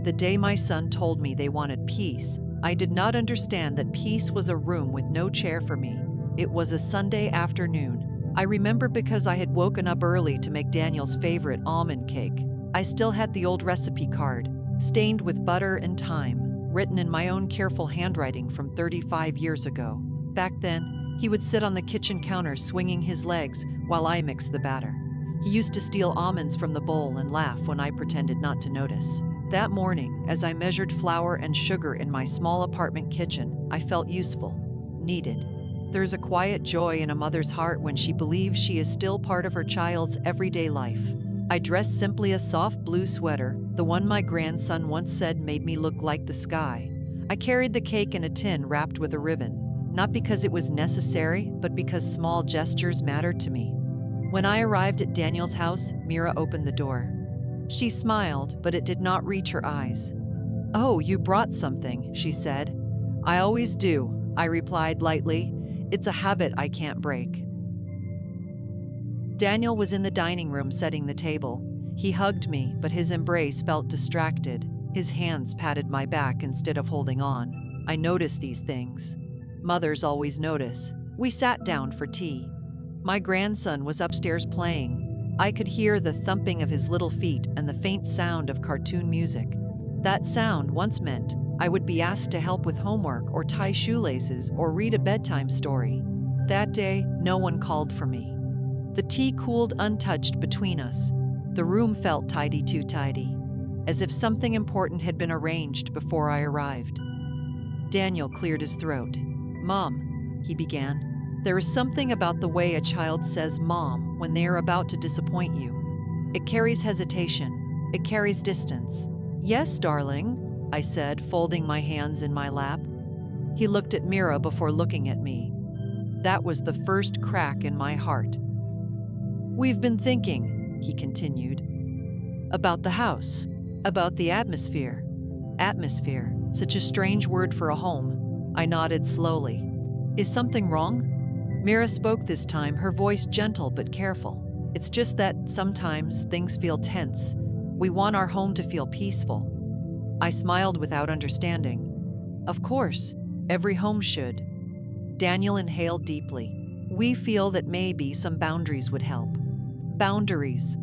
The day my son told me they wanted peace, I did not understand that peace was a room with no chair for me. It was a Sunday afternoon. I remember because I had woken up early to make Daniel's favorite almond cake. I still had the old recipe card, stained with butter and thyme, written in my own careful handwriting from 35 years ago. Back then, he would sit on the kitchen counter swinging his legs while I mixed the batter. He used to steal almonds from the bowl and laugh when I pretended not to notice. That morning, as I measured flour and sugar in my small apartment kitchen, I felt useful, needed. There's a quiet joy in a mother's heart when she believes she is still part of her child's everyday life. I dressed simply a soft blue sweater, the one my grandson once said made me look like the sky. I carried the cake in a tin wrapped with a ribbon, not because it was necessary, but because small gestures mattered to me. When I arrived at Daniel's house, Mira opened the door. She smiled, but it did not reach her eyes. "Oh, you brought something," she said. "I always do," I replied lightly. "It's a habit I can't break." Daniel was in the dining room setting the table. He hugged me, but his embrace felt distracted. His hands patted my back instead of holding on. I noticed these things. Mothers always notice. We sat down for tea. My grandson was upstairs playing. I could hear the thumping of his little feet and the faint sound of cartoon music. That sound once meant I would be asked to help with homework or tie shoelaces or read a bedtime story. That day, no one called for me. The tea cooled untouched between us. The room felt tidy too tidy, as if something important had been arranged before I arrived. Daniel cleared his throat. "Mom," he began. "There is something about the way a child says mom when they are about to disappoint you. It carries hesitation. It carries distance." "Yes, darling," I said, folding my hands in my lap. He looked at Mira before looking at me. That was the first crack in my heart. "We've been thinking," he continued, "about the house, about the atmosphere." Atmosphere, such a strange word for a home. I nodded slowly. "Is something wrong?" Mira spoke this time, her voice gentle but careful. "It's just that sometimes things feel tense. We want our home to feel peaceful." I smiled without understanding. "Of course, every home should." Daniel inhaled deeply. "We feel that maybe some boundaries would help." Boundaries.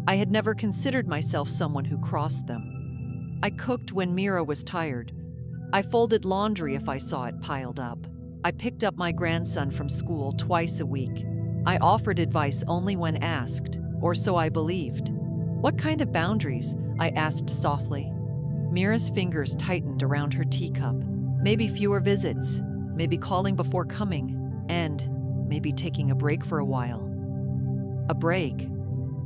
I had never considered myself someone who crossed them. I cooked when Mira was tired. I folded laundry if I saw it piled up. I picked up my grandson from school twice a week. I offered advice only when asked, or so I believed. "What kind of boundaries?" I asked softly. Mira's fingers tightened around her teacup. "Maybe fewer visits, maybe calling before coming, and maybe taking a break for a while." A break.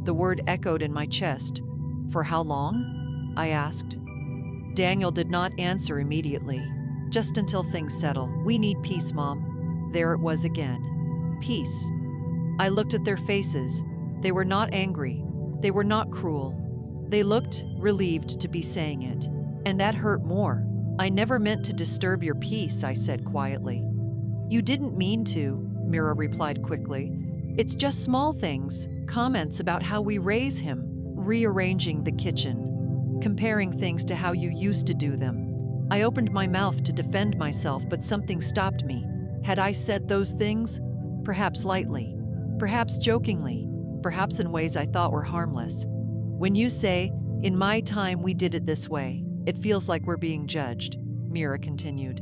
The word echoed in my chest. "For how long?" I asked. Daniel did not answer immediately. "Just until things settle. We need peace, Mom." There it was again. Peace. I looked at their faces. They were not angry. They were not cruel. They looked relieved to be saying it. And that hurt more. "I never meant to disturb your peace," I said quietly. "You didn't mean to," Mira replied quickly. "It's just small things, comments about how we raise him, rearranging the kitchen, comparing things to how you used to do them." I opened my mouth to defend myself, but something stopped me. Had I said those things? Perhaps lightly, perhaps jokingly, perhaps in ways I thought were harmless. "When you say, 'In my time we did it this way,' it feels like we're being judged," Mira continued.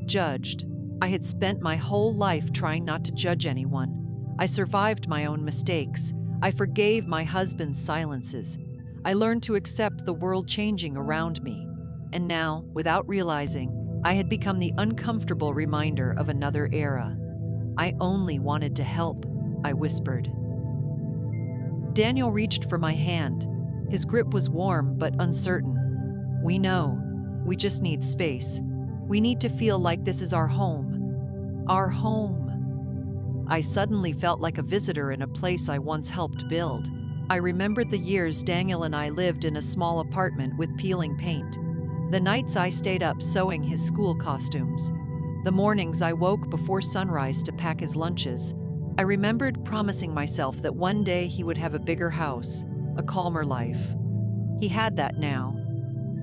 Judged. I had spent my whole life trying not to judge anyone. I survived my own mistakes. I forgave my husband's silences. I learned to accept the world changing around me. And now, without realizing, I had become the uncomfortable reminder of another era. "I only wanted to help," I whispered. Daniel reached for my hand. His grip was warm but uncertain. "We know. We just need space. We need to feel like this is our home. Our home." I suddenly felt like a visitor in a place I once helped build. I remembered the years Daniel and I lived in a small apartment with peeling paint. The nights I stayed up sewing his school costumes. The mornings I woke before sunrise to pack his lunches. I remembered promising myself that one day he would have a bigger house, a calmer life. He had that now.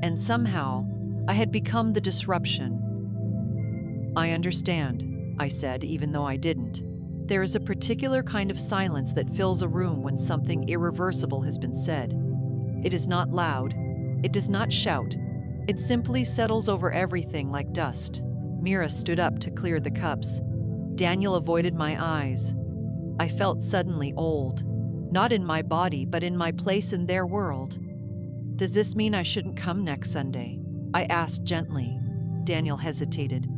and somehow I had become the disruption. "I understand," I said, even though I didn't. There is a particular kind of silence that fills a room when something irreversible has been said. It is not loud. It does not shout. It simply settles over everything like dust. Mira stood up to clear the cups. Daniel avoided my eyes. I felt suddenly old. Not in my body, but in my place in their world. "Does this mean I shouldn't come next Sunday?" I asked gently. Daniel hesitated.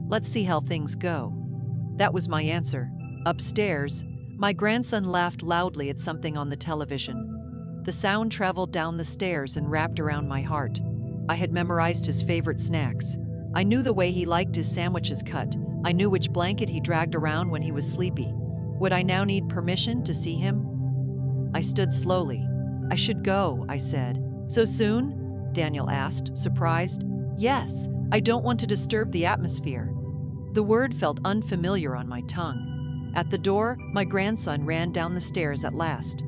"Let's see how things go." That was my answer. Upstairs, my grandson laughed loudly at something on the television. The sound traveled down the stairs and wrapped around my heart. I had memorized his favorite snacks. I knew the way he liked his sandwiches cut. I knew which blanket he dragged around when he was sleepy. Would I now need permission to see him? I stood slowly. "I should go," I said. "So soon?" Daniel asked, surprised. "Yes, I don't want to disturb the atmosphere." The word felt unfamiliar on my tongue. At the door, my grandson ran down the stairs at last.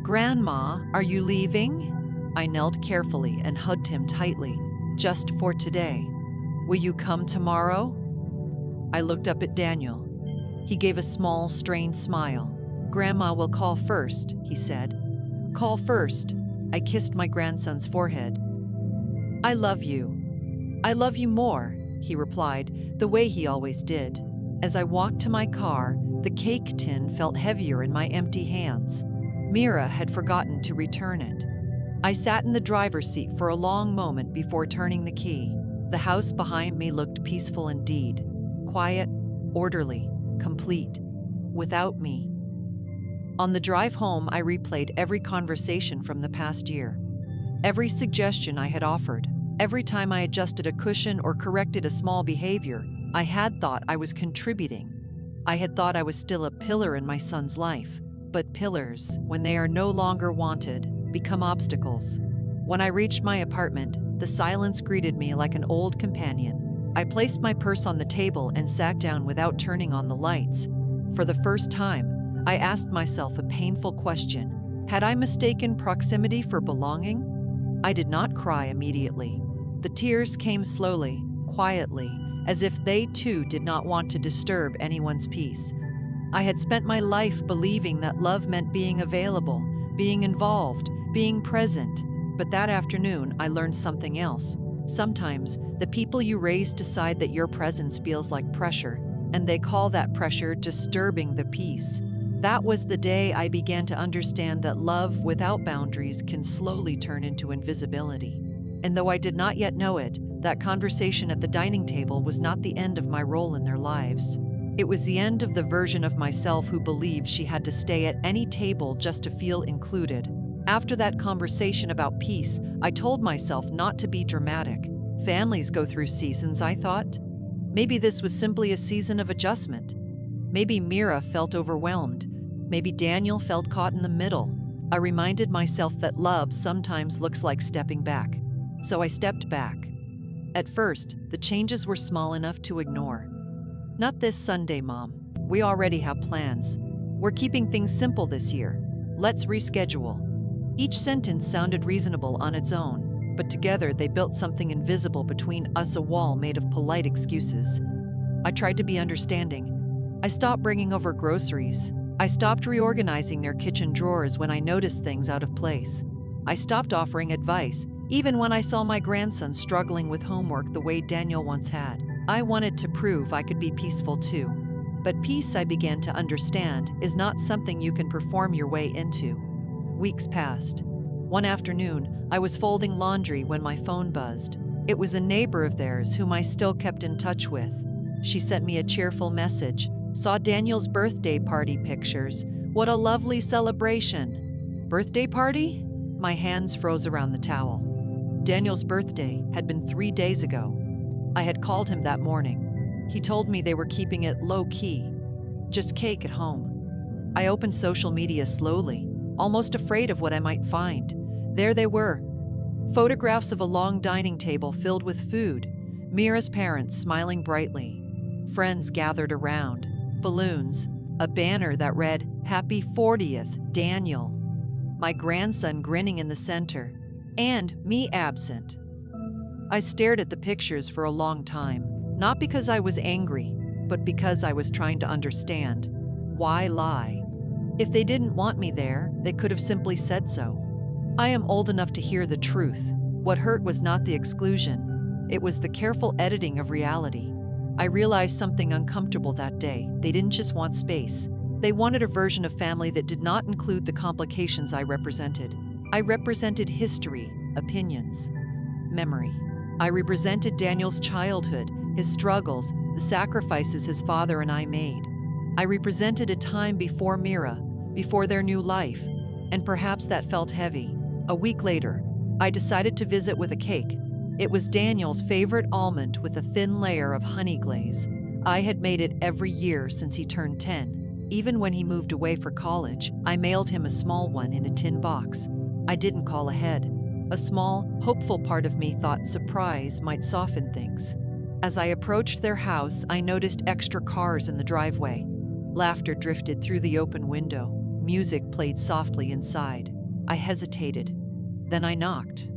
"Grandma, are you leaving?" I knelt carefully and hugged him tightly. "Just for today. Will you come tomorrow?" I looked up at Daniel. He gave a small, strained smile. "Grandma will call first," he said. "Call first." I kissed my grandson's forehead. "I love you. I love you more," he replied, the way he always did. As I walked to my car, the cake tin felt heavier in my empty hands. Mira had forgotten to return it. I sat in the driver's seat for a long moment before turning the key. The house behind me looked peaceful indeed. Quiet, orderly, complete. Without me. On the drive home, I replayed every conversation from the past year. Every suggestion I had offered. Every time I adjusted a cushion or corrected a small behavior, I had thought I was contributing. I had thought I was still a pillar in my son's life. But pillars, when they are no longer wanted, become obstacles. When I reached my apartment, the silence greeted me like an old companion. I placed my purse on the table and sat down without turning on the lights. For the first time, I asked myself a painful question. Had I mistaken proximity for belonging? I did not cry immediately. The tears came slowly, quietly, as if they too did not want to disturb anyone's peace. I had spent my life believing that love meant being available, being involved, being present. But that afternoon, I learned something else. Sometimes, the people you raise decide that your presence feels like pressure, and they call that pressure disturbing the peace. That was the day I began to understand that love without boundaries can slowly turn into invisibility. And though I did not yet know it, that conversation at the dining table was not the end of my role in their lives. It was the end of the version of myself who believed she had to stay at any table just to feel included. After that conversation about peace, I told myself not to be dramatic. Families go through seasons, I thought. Maybe this was simply a season of adjustment. Maybe Mira felt overwhelmed. Maybe Daniel felt caught in the middle. I reminded myself that love sometimes looks like stepping back. So I stepped back. At first, the changes were small enough to ignore. "Not this Sunday, Mom. We already have plans. We're keeping things simple this year. Let's reschedule." Each sentence sounded reasonable on its own, but together they built something invisible between us, a wall made of polite excuses. I tried to be understanding. I stopped bringing over groceries. I stopped reorganizing their kitchen drawers when I noticed things out of place. I stopped offering advice, even when I saw my grandson struggling with homework the way Daniel once had. I wanted to prove I could be peaceful too. But peace, I began to understand, is not something you can perform your way into. Weeks passed. One afternoon, I was folding laundry when my phone buzzed. It was a neighbor of theirs whom I still kept in touch with. She sent me a cheerful message. "Saw Daniel's birthday party pictures. What a lovely celebration." Birthday party? My hands froze around the towel. Daniel's birthday had been 3 days ago. I had called him that morning. He told me they were keeping it low-key. Just cake at home. I opened social media slowly, almost afraid of what I might find. There they were. Photographs of a long dining table filled with food. Mira's parents smiling brightly. Friends gathered around. Balloons. A banner that read, "Happy 40th, Daniel." My grandson grinning in the center. And me absent. I stared at the pictures for a long time, not because I was angry, but because I was trying to understand. Why lie? If they didn't want me there, they could have simply said so. I am old enough to hear the truth. What hurt was not the exclusion, it was the careful editing of reality. I realized something uncomfortable that day. They didn't just want space. They wanted a version of family that did not include the complications I represented. I represented history, opinions, memory. I represented Daniel's childhood, his struggles, the sacrifices his father and I made. I represented a time before Mira, before their new life, and perhaps that felt heavy. A week later, I decided to visit with a cake. It was Daniel's favorite almond with a thin layer of honey glaze. I had made it every year since he turned 10. Even when he moved away for college, I mailed him a small one in a tin box. I didn't call ahead. A small, hopeful part of me thought surprise might soften things. As I approached their house, I noticed extra cars in the driveway. Laughter drifted through the open window. Music played softly inside. I hesitated. Then I knocked.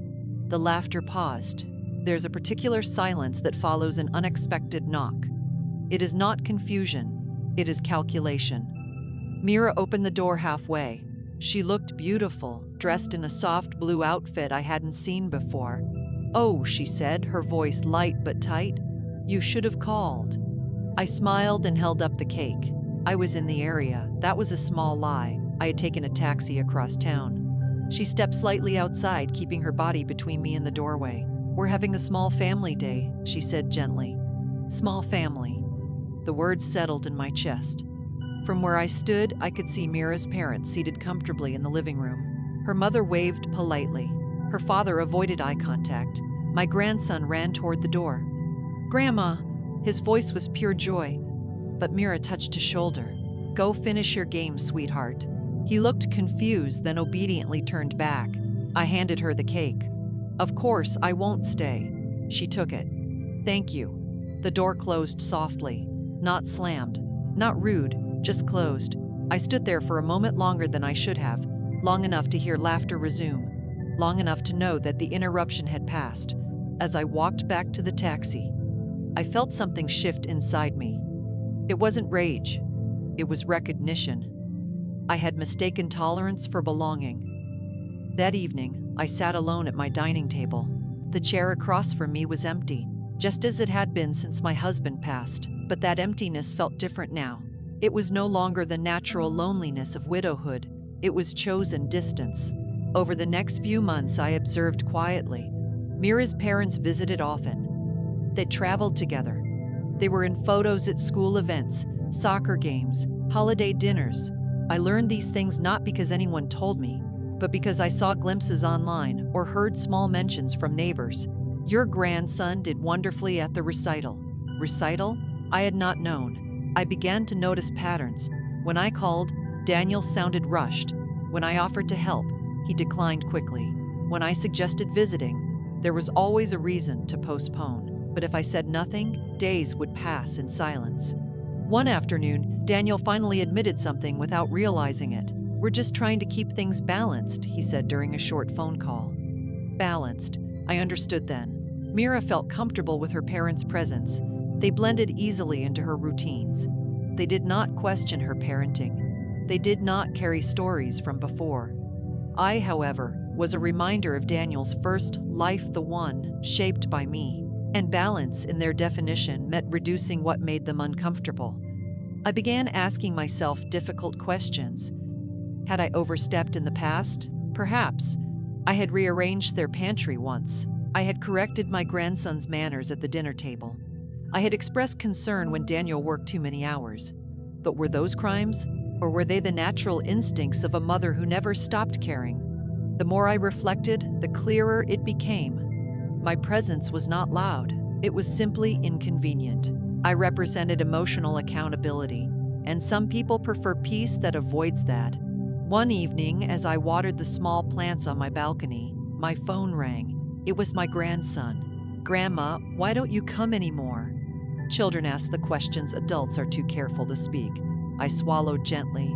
The laughter paused. There's a particular silence that follows an unexpected knock. It is not confusion. It is calculation. Mira opened the door halfway. She looked beautiful, dressed in a soft blue outfit I hadn't seen before. "Oh," she said, her voice light but tight. "You should have called." I smiled and held up the cake. I was in the area. That was a small lie. I had taken a taxi across town. She stepped slightly outside, keeping her body between me and the doorway. "We're having a small family day," she said gently. Small family. The words settled in my chest. From where I stood, I could see Mira's parents seated comfortably in the living room. Her mother waved politely. Her father avoided eye contact. My grandson ran toward the door. "Grandma!" His voice was pure joy. But Mira touched his shoulder. "Go finish your game, sweetheart." He looked confused, then obediently turned back. I handed her the cake. "Of course, I won't stay." She took it. "Thank you." The door closed softly. Not slammed. Not rude. Just closed. I stood there for a moment longer than I should have, long enough to hear laughter resume, long enough to know that the interruption had passed. As I walked back to the taxi, I felt something shift inside me. It wasn't rage. It was recognition. I had mistaken tolerance for belonging. That evening, I sat alone at my dining table. The chair across from me was empty, just as it had been since my husband passed, but that emptiness felt different now. It was no longer the natural loneliness of widowhood. It was chosen distance. Over the next few months, I observed quietly. Mira's parents visited often. They traveled together. They were in photos at school events, soccer games, holiday dinners. I learned these things not because anyone told me, but because I saw glimpses online or heard small mentions from neighbors. "Your grandson did wonderfully at the recital." Recital? I had not known. I began to notice patterns. When I called, Daniel sounded rushed. When I offered to help, he declined quickly. When I suggested visiting, there was always a reason to postpone. But if I said nothing, days would pass in silence. One afternoon, Daniel finally admitted something without realizing it. "We're just trying to keep things balanced," he said during a short phone call. Balanced. I understood then. Mira felt comfortable with her parents' presence. They blended easily into her routines. They did not question her parenting. They did not carry stories from before. I, however, was a reminder of Daniel's first life, the one shaped by me. And balance, in their definition, meant reducing what made them uncomfortable. I began asking myself difficult questions. Had I overstepped in the past? Perhaps. I had rearranged their pantry once. I had corrected my grandson's manners at the dinner table. I had expressed concern when Daniel worked too many hours. But were those crimes? Or were they the natural instincts of a mother who never stopped caring? The more I reflected, the clearer it became. My presence was not loud. It was simply inconvenient. I represented emotional accountability, and some people prefer peace that avoids that. One evening, as I watered the small plants on my balcony, my phone rang. It was my grandson. "Grandma, why don't you come anymore?" Children ask the questions adults are too careful to speak. I swallowed gently.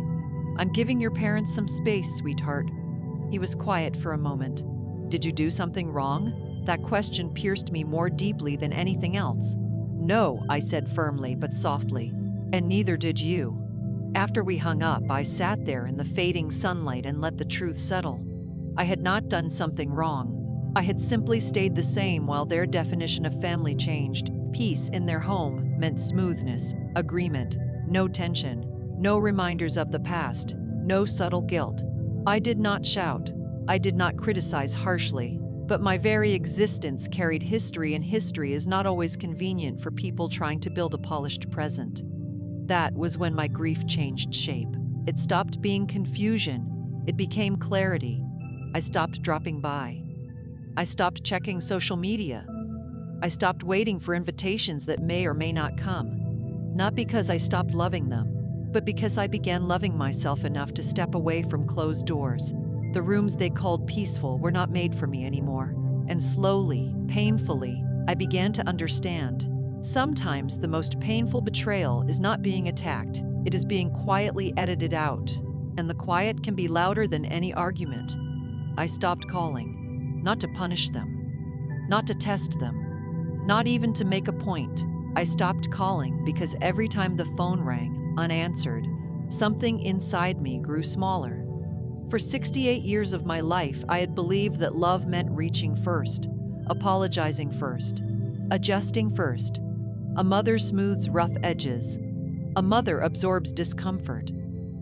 "I'm giving your parents some space, sweetheart." He was quiet for a moment. "Did you do something wrong?" That question pierced me more deeply than anything else. No, I said firmly but softly, and neither did you. After we hung up, I sat there in the fading sunlight and let the truth settle. I had not done something wrong. I had simply stayed the same while their definition of family changed. Peace in their home meant smoothness, agreement, no tension, no reminders of the past, no subtle guilt. I did not shout. I did not criticize harshly, but my very existence carried history, and history is not always convenient for people trying to build a polished present. That was when my grief changed shape. It stopped being confusion. It became clarity. I stopped dropping by. I stopped checking social media. I stopped waiting for invitations that may or may not come. Not because I stopped loving them, but because I began loving myself enough to step away from closed doors. The rooms they called peaceful were not made for me anymore. And slowly, painfully, I began to understand. Sometimes the most painful betrayal is not being attacked, it is being quietly edited out. And the quiet can be louder than any argument. I stopped calling, not to punish them, not to test them, not even to make a point. I stopped calling because every time the phone rang, unanswered, something inside me grew smaller. For 68 years of my life, I had believed that love meant reaching first, apologizing first, adjusting first. A mother smooths rough edges. A mother absorbs discomfort.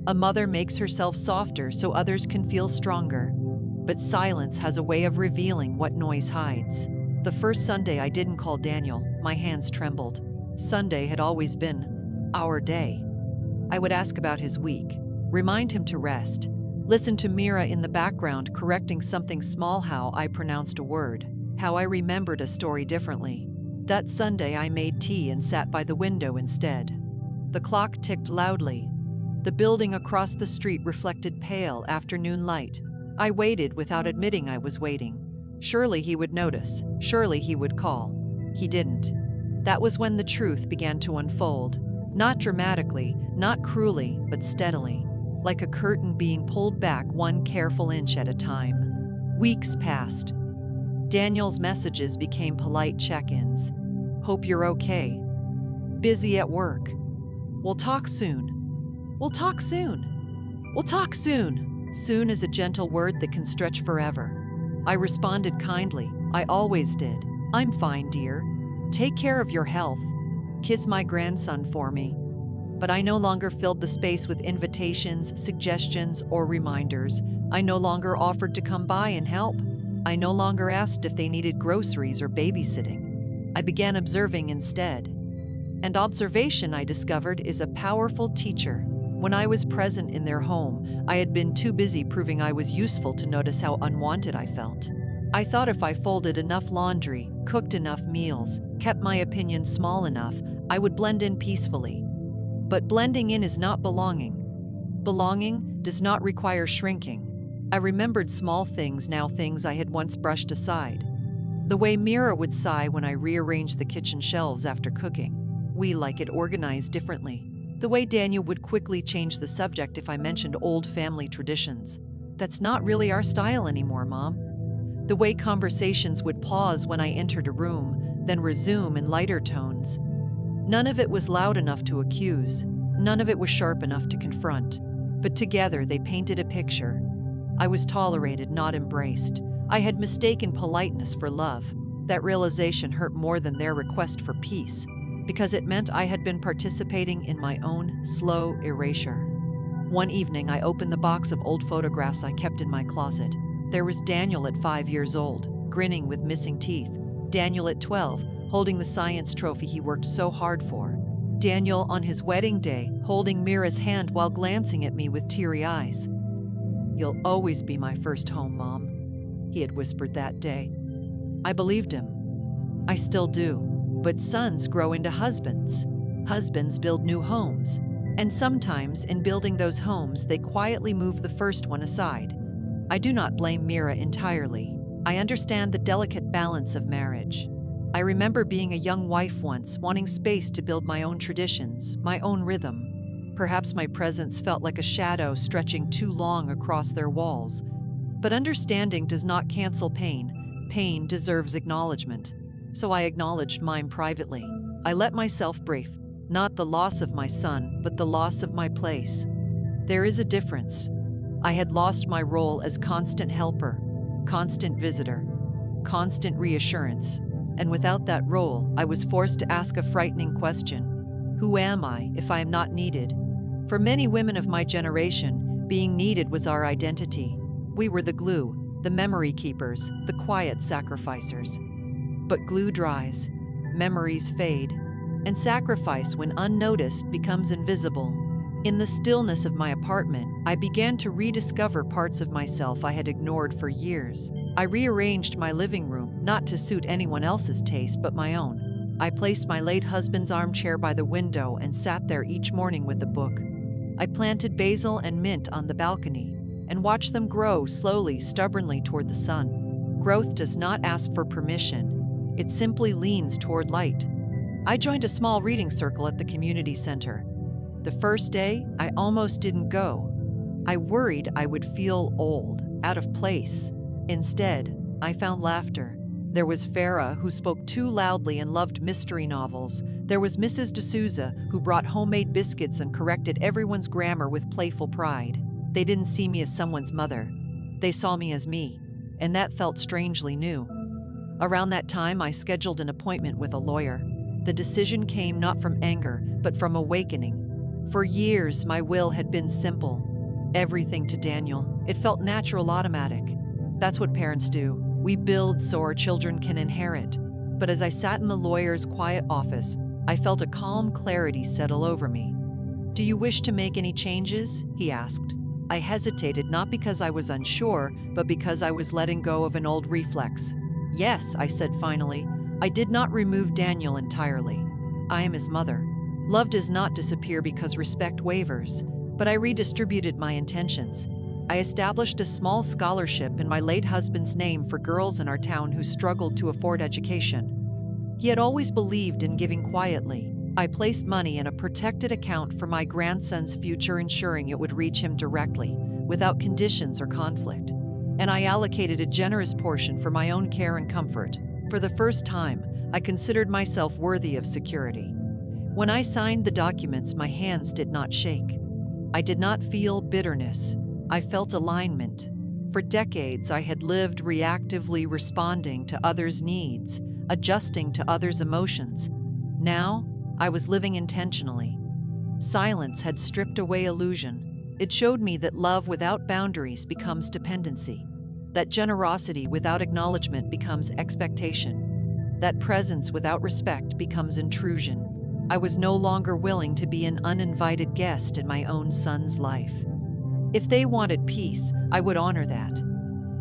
A mother makes herself softer so others can feel stronger. But silence has a way of revealing what noise hides. The first Sunday I didn't call Daniel, my hands trembled. Sunday had always been our day. I would ask about his week, remind him to rest, listen to Mira in the background correcting something small, how I pronounced a word, how I remembered a story differently. That Sunday I made tea and sat by the window instead. The clock ticked loudly. The building across the street reflected pale afternoon light. I waited without admitting I was waiting. Surely he would notice. Surely he would call. He didn't. That was when the truth began to unfold. Not dramatically, not cruelly, but steadily. Like a curtain being pulled back one careful inch at a time. Weeks passed. Daniel's messages became polite check-ins. Hope you're okay. Busy at work. We'll talk soon. We'll talk soon. We'll talk soon. Soon is a gentle word that can stretch forever. I responded kindly. I always did. I'm fine, dear. Take care of your health. Kiss my grandson for me. But I no longer filled the space with invitations, suggestions, or reminders. I no longer offered to come by and help. I no longer asked if they needed groceries or babysitting. I began observing instead. And observation, I discovered, is a powerful teacher. When I was present in their home, I had been too busy proving I was useful to notice how unwanted I felt. I thought if I folded enough laundry, cooked enough meals, kept my opinion small enough, I would blend in peacefully. But blending in is not belonging. Belonging does not require shrinking. I remembered small things now, things I had once brushed aside. The way Mira would sigh when I rearranged the kitchen shelves after cooking. We like it organized differently. The way Daniel would quickly change the subject if I mentioned old family traditions. That's not really our style anymore, Mom. The way conversations would pause when I entered a room, then resume in lighter tones. None of it was loud enough to accuse. None of it was sharp enough to confront. But together they painted a picture. I was tolerated, not embraced. I had mistaken politeness for love. That realization hurt more than their request for peace, because it meant I had been participating in my own slow erasure. One evening, I opened the box of old photographs I kept in my closet. There was Daniel at 5 years old, grinning with missing teeth. Daniel at 12, holding the science trophy he worked so hard for. Daniel on his wedding day, holding Mira's hand while glancing at me with teary eyes. "You'll always be my first home, Mom," he had whispered that day. I believed him. I still do. But sons grow into husbands. Husbands build new homes. And sometimes, in building those homes, they quietly move the first one aside. I do not blame Mira entirely. I understand the delicate balance of marriage. I remember being a young wife once, wanting space to build my own traditions, my own rhythm. Perhaps my presence felt like a shadow stretching too long across their walls. But understanding does not cancel pain. pain deserves acknowledgement. So I acknowledged mine privately. I let myself brief, not the loss of my son, but the loss of my place. There is a difference. I had lost my role as constant helper, constant visitor, constant reassurance, and without that role, I was forced to ask a frightening question. Who am I if I am not needed? For many women of my generation, being needed was our identity. We were the glue, the memory keepers, the quiet sacrificers. But glue dries, memories fade, and sacrifice, when unnoticed, becomes invisible. In the stillness of my apartment, I began to rediscover parts of myself I had ignored for years. I rearranged my living room, not to suit anyone else's taste but my own. I placed my late husband's armchair by the window and sat there each morning with a book. I planted basil and mint on the balcony and watched them grow slowly, stubbornly toward the sun. Growth does not ask for permission. It simply leans toward light. I joined a small reading circle at the community center. The first day, I almost didn't go. I worried I would feel old, out of place. Instead, I found laughter. There was Farah, who spoke too loudly and loved mystery novels. There was Mrs. D'Souza, who brought homemade biscuits and corrected everyone's grammar with playful pride. They didn't see me as someone's mother. They saw me as me, and that felt strangely new. Around that time, I scheduled an appointment with a lawyer. The decision came not from anger, but from awakening. For years, my will had been simple. Everything to Daniel. It felt natural, automatic. That's what parents do. We build so our children can inherit. But as I sat in the lawyer's quiet office, I felt a calm clarity settle over me. "Do you wish to make any changes?" he asked. I hesitated, not because I was unsure, but because I was letting go of an old reflex. "Yes," I said finally. I did not remove Daniel entirely. I am his mother. Love does not disappear because respect wavers, but I redistributed my intentions. I established a small scholarship in my late husband's name for girls in our town who struggled to afford education. He had always believed in giving quietly. I placed money in a protected account for my grandson's future, ensuring it would reach him directly, without conditions or conflict. And I allocated a generous portion for my own care and comfort. For the first time, I considered myself worthy of security. When I signed the documents, my hands did not shake. I did not feel bitterness. I felt alignment. For decades, I had lived reactively, responding to others' needs, adjusting to others' emotions. Now, I was living intentionally. Silence had stripped away illusion. It showed me that love without boundaries becomes dependency, that generosity without acknowledgement becomes expectation, that presence without respect becomes intrusion. I was no longer willing to be an uninvited guest in my own son's life. If they wanted peace, I would honor that.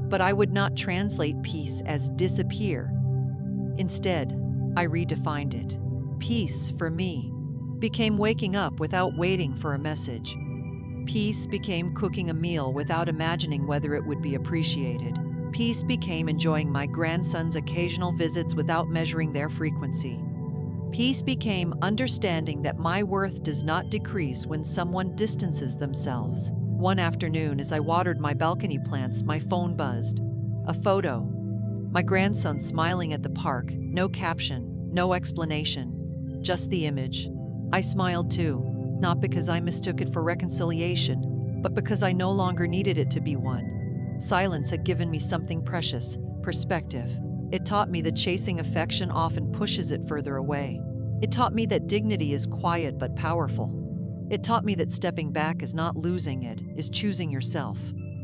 But I would not translate peace as disappear. Instead, I redefined it. Peace, for me, became waking up without waiting for a message. Peace became cooking a meal without imagining whether it would be appreciated. Peace became enjoying my grandson's occasional visits without measuring their frequency. Peace became understanding that my worth does not decrease when someone distances themselves. One afternoon, as I watered my balcony plants, my phone buzzed. A photo. My grandson smiling at the park, no caption, no explanation, just the image. I smiled too, not because I mistook it for reconciliation, but because I no longer needed it to be one. Silence had given me something precious, perspective. It taught me that chasing affection often pushes it further away. It taught me that dignity is quiet but powerful. It taught me that stepping back is not losing it, is choosing yourself.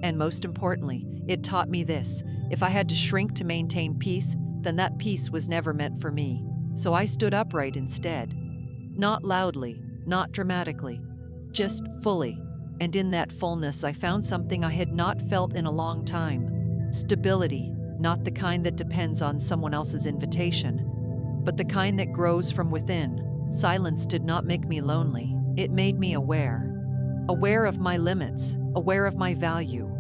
And most importantly, it taught me this: if I had to shrink to maintain peace, then that peace was never meant for me. So I stood upright instead. Not loudly, not dramatically, just fully. And in that fullness, I found something I had not felt in a long time. Stability, not the kind that depends on someone else's invitation, but the kind that grows from within. Silence did not make me lonely. It made me aware. Aware of my limits, aware of my value,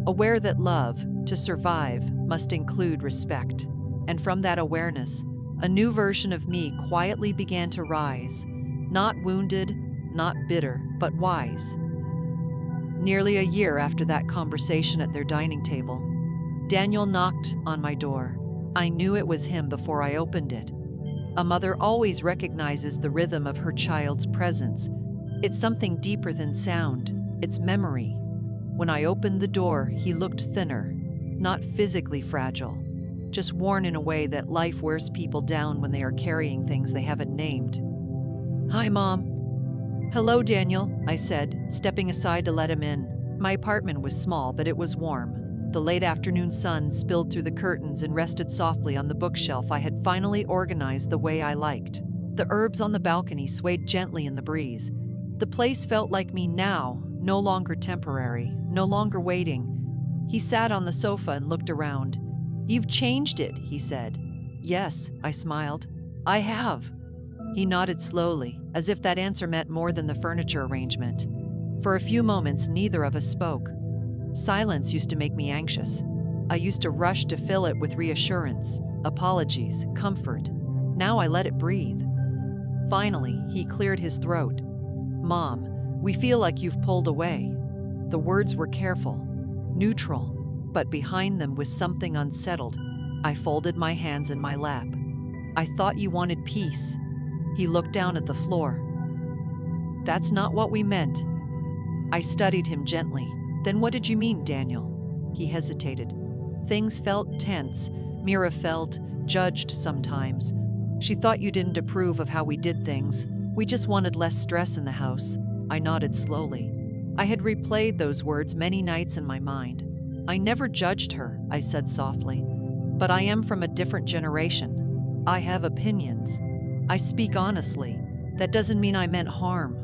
aware that love, to survive, must include respect. And from that awareness, a new version of me quietly began to rise, not wounded, not bitter, but wise. Nearly a year after that conversation at their dining table, Daniel knocked on my door. I knew it was him before I opened it. A mother always recognizes the rhythm of her child's presence. It's something deeper than sound, it's memory. When I opened the door, he looked thinner, not physically fragile, just worn in a way that life wears people down when they are carrying things they haven't named. "Hi, Mom." "Hello, Daniel," I said, stepping aside to let him in. My apartment was small, but it was warm. The late afternoon sun spilled through the curtains and rested softly on the bookshelf I had finally organized the way I liked. The herbs on the balcony swayed gently in the breeze. The place felt like me now, no longer temporary, no longer waiting. He sat on the sofa and looked around. "You've changed it," he said. "Yes," I smiled. "I have." He nodded slowly, as if that answer meant more than the furniture arrangement. For a few moments, neither of us spoke. Silence used to make me anxious. I used to rush to fill it with reassurance, apologies, comfort. Now I let it breathe. Finally, he cleared his throat. "Mom, we feel like you've pulled away." The words were careful, neutral, but behind them was something unsettled. I folded my hands in my lap. "I thought you wanted peace." He looked down at the floor. "That's not what we meant." I studied him gently. "Then what did you mean, Daniel?" He hesitated. Things felt tense. Mira felt judged sometimes. She thought you didn't approve of how we did things. We just wanted less stress in the house. I nodded slowly. I had replayed those words many nights in my mind. "I never judged her," I said softly. "But I am from a different generation. I have opinions. I speak honestly. That doesn't mean I meant harm."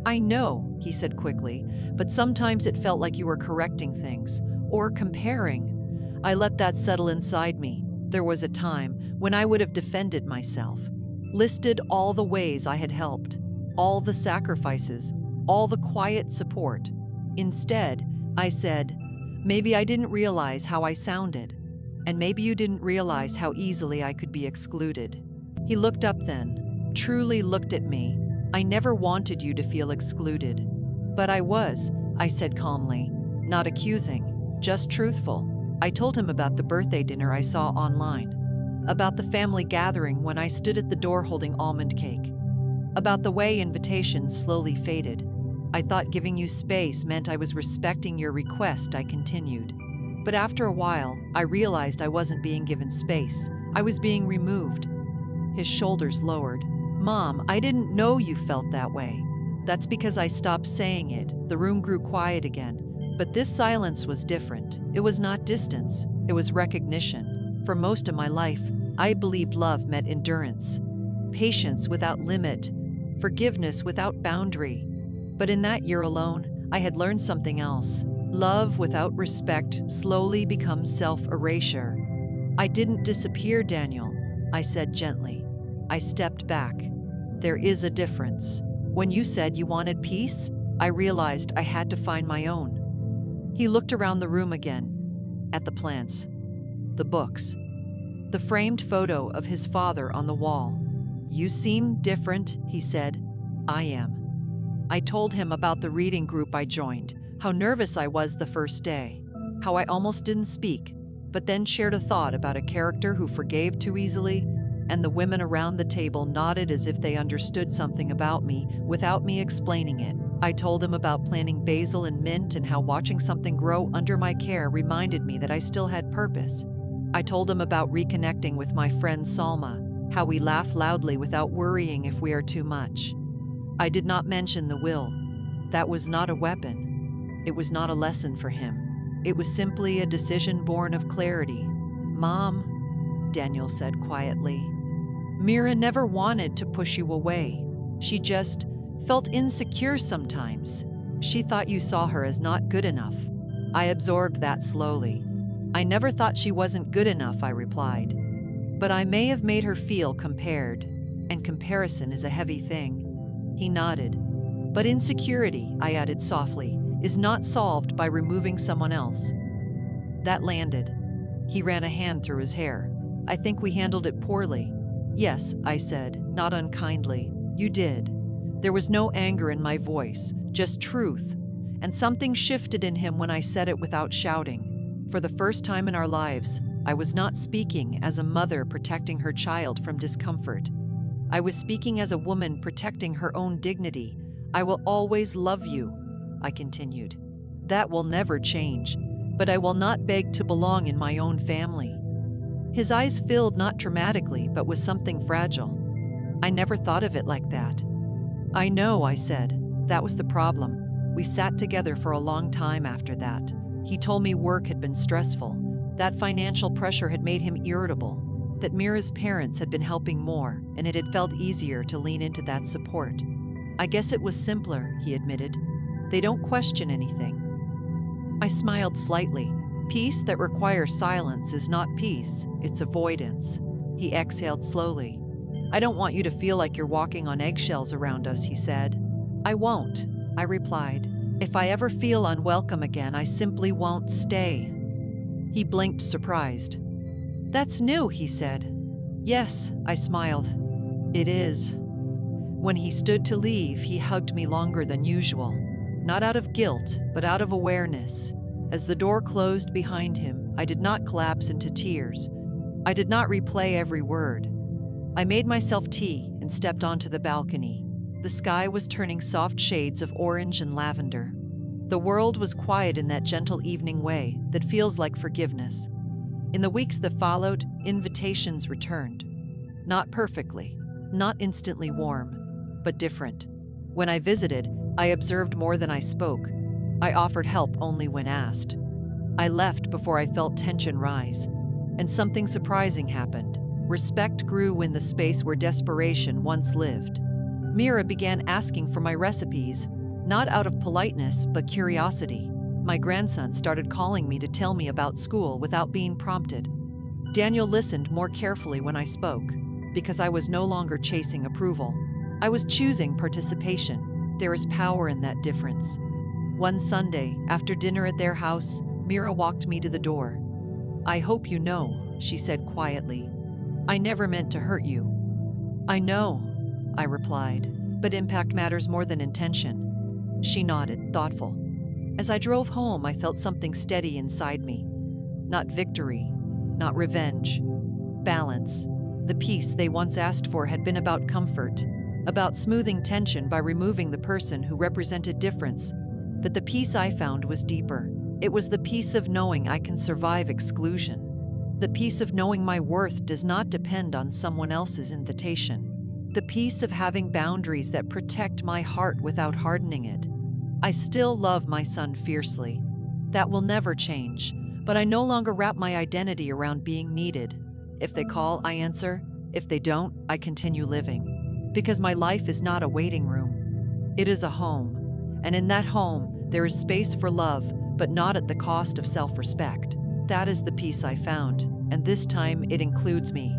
"I know," he said quickly, "but sometimes it felt like you were correcting things, or comparing." I let that settle inside me. There was a time when I would have defended myself, listed all the ways I had helped, all the sacrifices, all the quiet support. Instead, I said, "Maybe I didn't realize how I sounded, and maybe you didn't realize how easily I could be excluded." He looked up then, truly looked at me. "I never wanted you to feel excluded." "But I was," I said calmly, not accusing, just truthful. I told him about the birthday dinner I saw online, about the family gathering when I stood at the door holding almond cake, about the way invitations slowly faded. "I thought giving you space meant I was respecting your request," I continued. "But after a while, I realized I wasn't being given space. I was being removed." His shoulders lowered. "Mom, I didn't know you felt that way." "That's because I stopped saying it." The room grew quiet again. But this silence was different. It was not distance. It was recognition. For most of my life, I believed love meant endurance, patience without limit, forgiveness without boundary. But in that year alone, I had learned something else. Love without respect slowly becomes self-erasure. "I didn't disappear, Daniel," I said gently. I stepped back. "There is a difference. When you said you wanted peace, I realized I had to find my own." He looked around the room again, at the plants, the books, the framed photo of his father on the wall. "You seem different," he said. "I am." I told him about the reading group I joined, how nervous I was the first day, how I almost didn't speak, but then shared a thought about a character who forgave too easily, and the women around the table nodded as if they understood something about me without me explaining it. I told him about planting basil and mint and how watching something grow under my care reminded me that I still had purpose. I told him about reconnecting with my friend Salma, how we laugh loudly without worrying if we are too much. I did not mention the will. That was not a weapon. It was not a lesson for him. It was simply a decision born of clarity. "Mom," Daniel said quietly, "Mira never wanted to push you away. She just felt insecure sometimes. She thought you saw her as not good enough." I absorbed that slowly. "I never thought she wasn't good enough," I replied. "But I may have made her feel compared, and comparison is a heavy thing." He nodded. "But insecurity," I added softly, "is not solved by removing someone else." That landed. He ran a hand through his hair. "I think we handled it poorly." "Yes," I said, not unkindly. "You did." There was no anger in my voice, just truth. And something shifted in him when I said it without shouting. For the first time in our lives, I was not speaking as a mother protecting her child from discomfort. I was speaking as a woman protecting her own dignity. I will always love you, I continued. That will never change, but I will not beg to belong in my own family. His eyes filled not dramatically, but with something fragile. I never thought of it like that. I know, I said. That was the problem. We sat together for a long time after that. He told me work had been stressful, that financial pressure had made him irritable, that Mira's parents had been helping more, and it had felt easier to lean into that support. I guess it was simpler, he admitted. They don't question anything. I smiled slightly. Peace that requires silence is not peace, it's avoidance. He exhaled slowly. I don't want you to feel like you're walking on eggshells around us, he said. I won't, I replied. If I ever feel unwelcome again, I simply won't stay. He blinked, surprised. That's new, he said. Yes, I smiled. It is. When he stood to leave, he hugged me longer than usual. Not out of guilt, but out of awareness. As the door closed behind him, I did not collapse into tears. I did not replay every word. I made myself tea and stepped onto the balcony. The sky was turning soft shades of orange and lavender. The world was quiet in that gentle evening way that feels like forgiveness. In the weeks that followed, invitations returned. Not perfectly, not instantly warm, but different. When I visited, I observed more than I spoke. I offered help only when asked. I left before I felt tension rise. And something surprising happened. Respect grew in the space where desperation once lived. Mira began asking for my recipes, not out of politeness, but curiosity. My grandson started calling me to tell me about school without being prompted. Daniel listened more carefully when I spoke, because I was no longer chasing approval. I was choosing participation. There is power in that difference. One Sunday, after dinner at their house, Mira walked me to the door. I hope you know, she said quietly. I never meant to hurt you. I know, I replied, but impact matters more than intention. She nodded, thoughtful. As I drove home, I felt something steady inside me. Not victory, not revenge. Balance. The peace they once asked for had been about comfort, about smoothing tension by removing the person who represented difference. But the peace I found was deeper. It was the peace of knowing I can survive exclusion. The peace of knowing my worth does not depend on someone else's invitation. The peace of having boundaries that protect my heart without hardening it. I still love my son fiercely. That will never change, but I no longer wrap my identity around being needed. If they call, I answer. If they don't, I continue living. Because my life is not a waiting room. It is a home. And in that home, there is space for love, but not at the cost of self-respect. That is the peace I found, and this time it includes me.